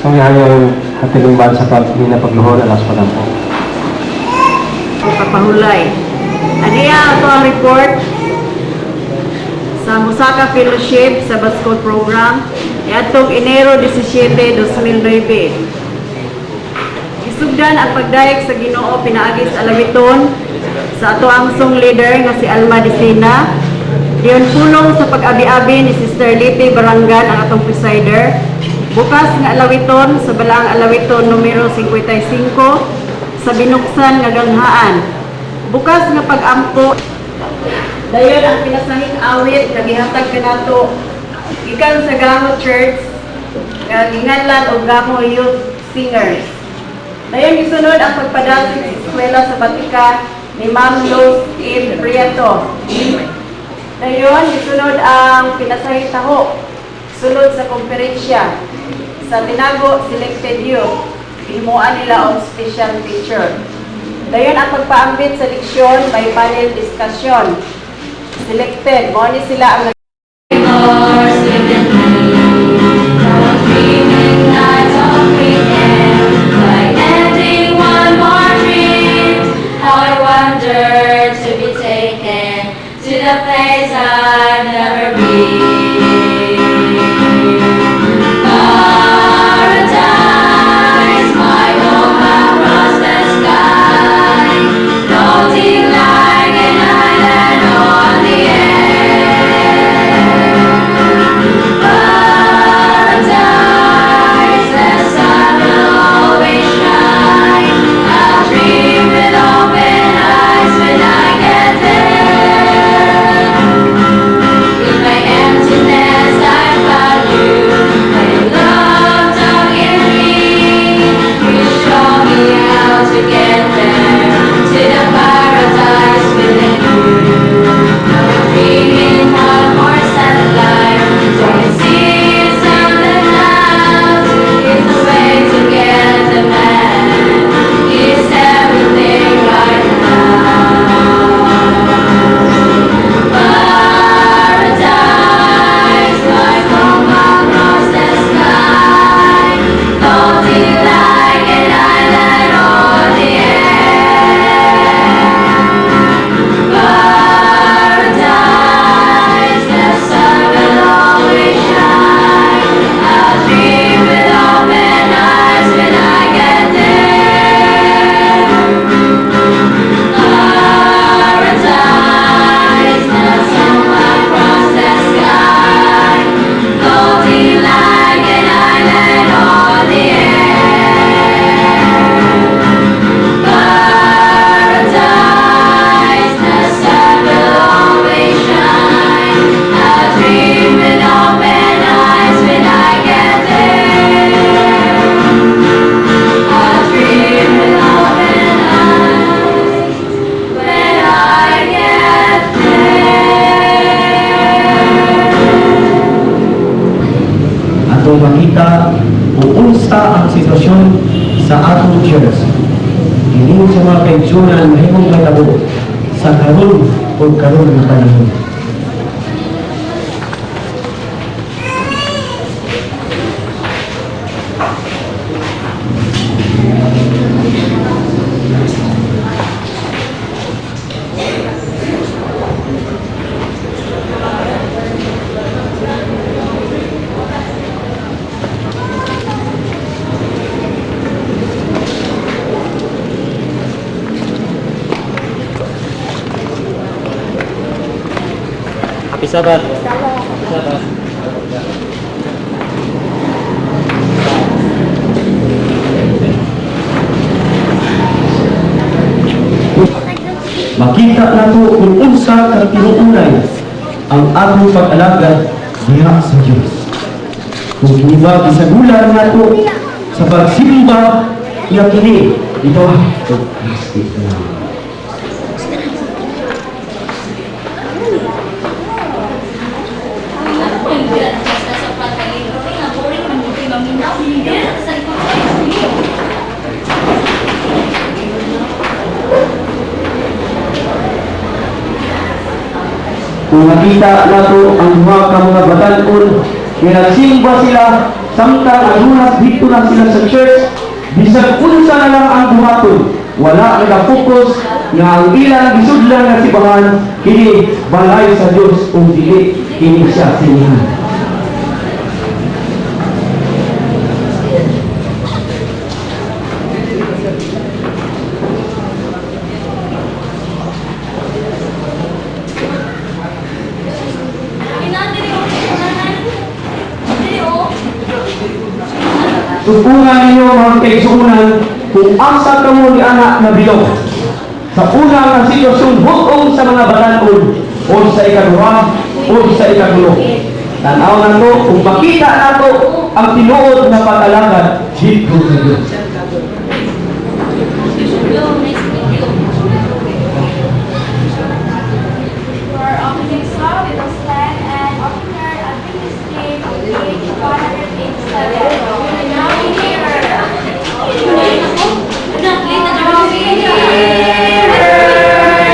Ang ihayang hatilingban sa pagluhod alas pa po. Kapahulay. Aniya ito ang report sa Musaka Fellowship sa Basco Program atong Enero 17, 2009. Isugdan ang pagdayeg sa Ginoo pinaagi sa Alawiton sa ato ang song leader nga si Alma Dicina. Diyon pulong sa pag-abi-abi ni Sister Lipi Barangan ang atong presider. Bukas nga Alawiton sa Balaang Alawiton numero 55 sa Binuksan nga Ganghaan. Bukas nga pag-ampo. Dayon ang pinasahing awit nga gihatag kanato gikan sa Gamo Church nga ginganlan og Gamo Youth Singers. Dayon gisunod ang pagpadasig sa eskwela sa Batika ni Ma'am Luz M. Prieto. Dayon gisunod ang pinasahing taho sunod sa komperensya sa Tinago Selected Youth. Himuan nila og special teacher. Dayon ang pagpaambit sa leksyon by panel discussion. Selected, mo ni sila ang makita kung unsa ang sitwasyon sa atong church. Hindi sa mga kaigsunan mahimong mahitabo sa karon o karon na panahon. Sabar. Makita nato kung unsa ka tinuunay ang atong pag-alaga diha sa Dios. Kung kini ba gisagulan nato sa pagsimba nga kini ito ug kung makita nato ang mga batan-on nga nagsimba sila, samtang alunas dito na sila sa church, bisag unsa na lang ang buhaton, wala nag-focus nga ang ilang gisudlan nga sibahan kini balay sa Dios ug dili kini siya sinihan. Supungan ninyo mga kaigsuunan kung asa kamo ni anak na bilog. Sa una nga sitwasyon hukong sa mga batanon o sa ikaduha o sa ikadulo. Tanaw na to kung makita nato ang tinuod na pag-alagad dito sa Diyos. For opening song, we will stand and offer a British name on page 187. Now we hear.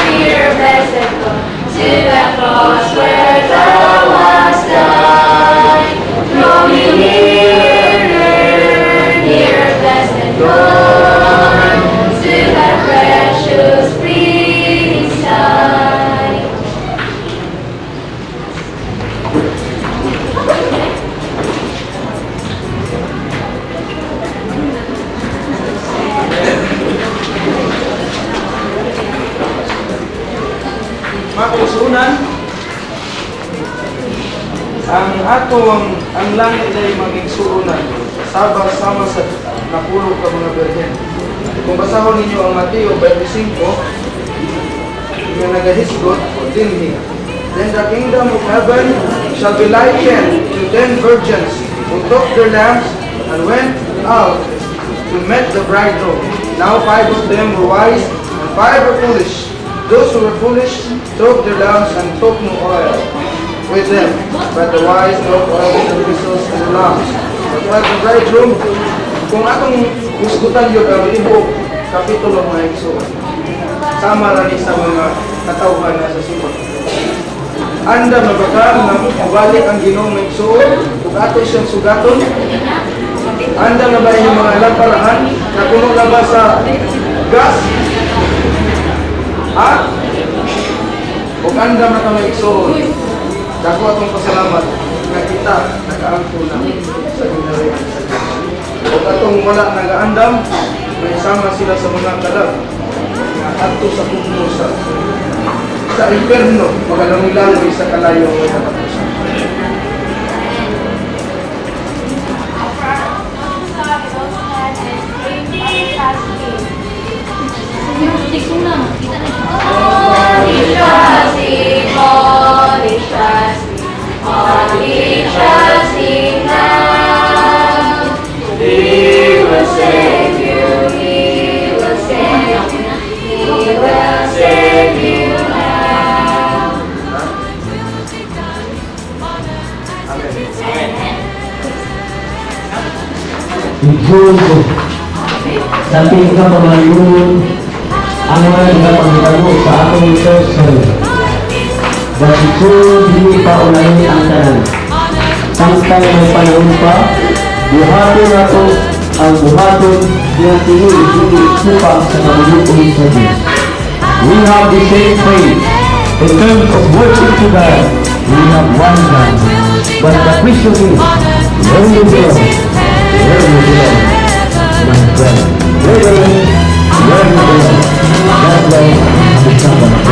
Dear blessed God, to the cross where thou wast died. Draw me nearer, dear blessed God, to that precious breathing side. Mga kaigsuunan, ang langit ay magigsuunan sama sa napulog ka mga berhen. Kung basahon ninyo ang Mateo 25, yung nagahisgot o dinhi, then the kingdom of heaven shall be likened to 10 virgins who took their lamps and went out to meet the bridegroom. Now 5 of them were wise and 5 were foolish. Those who were foolish took their lamps and took no oil with them, but the wise took oil with the vessels and the lamps. But while the bridegroom, kung atong husgutan yun ang libog kapitulo mga igsuon, sama rin sa mga katawhan na sa simot. Anda mabaka na mabalik ang Ginoong igsuon, kung ato siyang sugaton, anda na ba yung mga lamparahan na puno na ba sa gas? Ha? Kung anda na kami igsuon, dako atong pasalamat na kita nakaangko na sa ginarihan sa Diyos. Kung atong wala nagaandam, may sama sila sa mga kalag na ato sa pugmusa sa imperno, magalangoy-langoy sa kalayo ng katapusan. Diyos, sa ating pagmamayon, ang mga nagpapagitamo sa atong person. Dahil Diyos, hindi pa ulayin ang tanan. Samtang may panahon pa, buhaton nato ang buhaton na hindi supa sa kamuluan sa Diyos. We have the same faith. In terms of worship to God, we have one God. But the question is, where you belong? Where you belong? My friend. Where you belong? God bless the Sabbath.